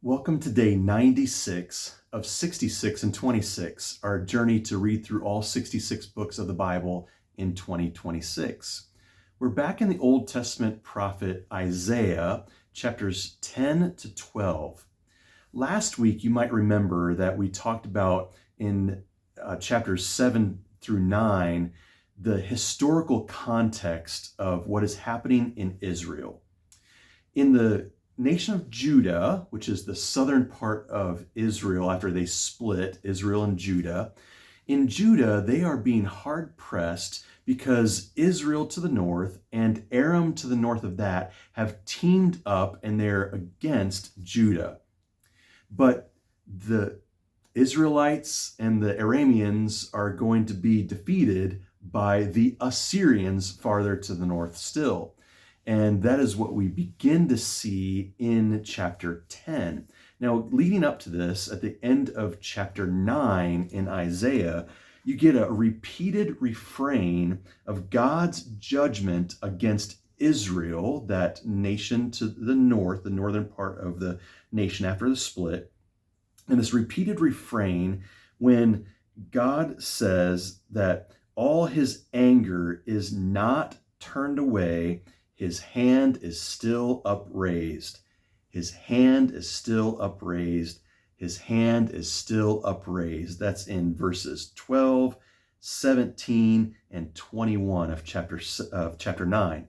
Welcome to day 96 of 66 and 26, our journey to read through all 66 books of the Bible in 2026. We're back in the Old Testament prophet Isaiah, chapters 10 to 12. Last week, you might remember that we talked about in chapters 7 through 9, the historical context of what is happening in Israel. In the nation of Judah, which is the southern part of Israel after they split Israel and Judah, in Judah, they are being hard pressed because Israel to the north and Aram to the north of that have teamed up and they're against Judah. But the Israelites and the Arameans are going to be defeated by the Assyrians farther to the north still. And that is what we begin to see in chapter 10. Now, leading up to this, at the end of chapter 9 in Isaiah, you get a repeated refrain of God's judgment against Israel, that nation to the north, the northern part of the nation after the split. And this repeated refrain when God says that all his anger is not turned away, his hand is still upraised. His hand is still upraised. His hand is still upraised. That's in verses 12, 17, and 21 of chapter 9.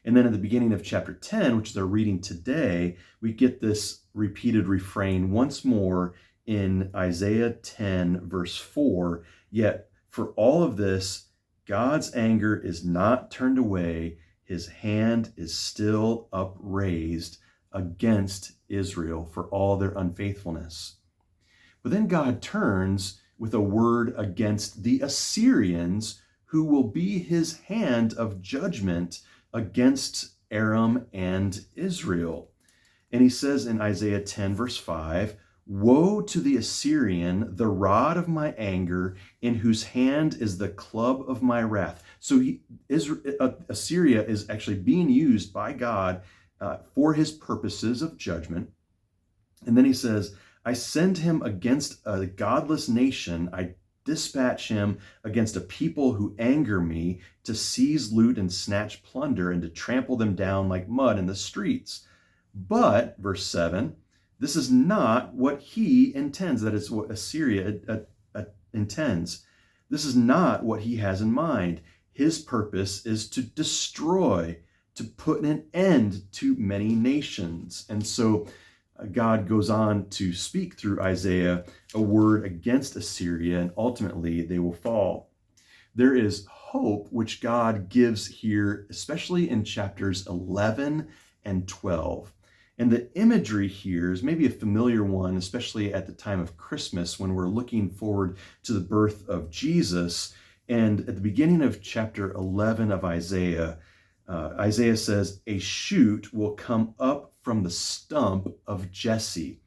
And then at the beginning of chapter 10, which they're reading today, we get this repeated refrain once more in Isaiah 10, verse 4. Yet for all of this, God's anger is not turned away. His hand is still upraised against Israel for all their unfaithfulness. But then God turns with a word against the Assyrians, who will be his hand of judgment against Aram and Israel. And he says in Isaiah 10, verse 5, "Woe to the Assyrian, the rod of my anger, in whose hand is the club of my wrath." So Assyria is actually being used by God for his purposes of judgment. And then he says, "I send him against a godless nation. I dispatch him against a people who anger me, to seize loot and snatch plunder and to trample them down like mud in the streets." But, verse 7, this is not what he intends. That is what Assyria intends. This is not what he has in mind. His purpose is to destroy, to put an end to many nations. And so God goes on to speak through Isaiah a word against Assyria, and ultimately they will fall. There is hope which God gives here, especially in chapters 11 and 12. And the imagery here is maybe a familiar one, especially at the time of Christmas when we're looking forward to the birth of Jesus. And at the beginning of chapter 11 of Isaiah, Isaiah says, "A shoot will come up from the stump of Jesse."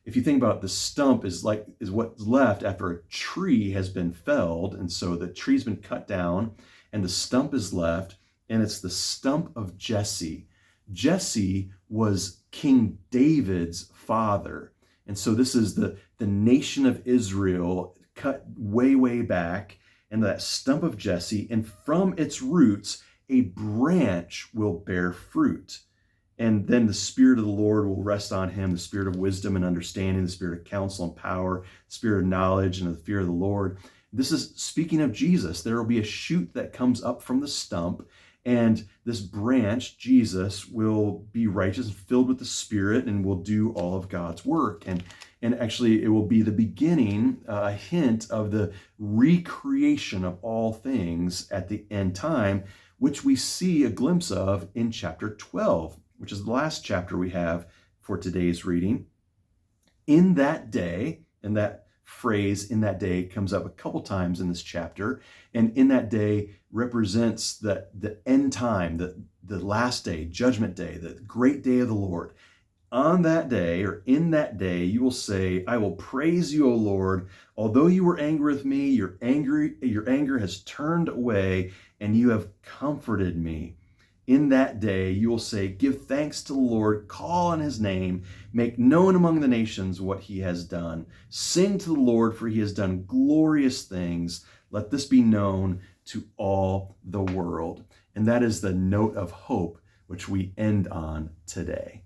If you think about it, the stump is what's left after a tree has been felled. And so the tree's been cut down and the stump is left, and it's the stump of Jesse. Jesse was King David's father. And so this is the nation of Israel cut way, way back, and that stump of Jesse, and from its roots, a branch will bear fruit. And then the Spirit of the Lord will rest on him, the Spirit of wisdom and understanding, the Spirit of counsel and power, the Spirit of knowledge and the fear of the Lord. This is speaking of Jesus. There will be a shoot that comes up from the stump, and this branch, Jesus, will be righteous and filled with the Spirit and will do all of God's work. And actually, it will be the beginning, a hint of the recreation of all things at the end time, which we see a glimpse of in chapter 12, which is the last chapter we have for today's reading. In that day, and that phrase "in that day" comes up a couple times in this chapter, and in that day represents the end time, the last day, judgment day, the great day of the Lord. On that day, or in that day, you will say, "I will praise you, O Lord. Although you were angry with me, your anger has turned away, and you have comforted me." In that day, you will say, give thanks to the Lord, call on his name, make known among the nations what he has done. Sing to the Lord, for he has done glorious things. Let this be known to all the world. And that is the note of hope which we end on today.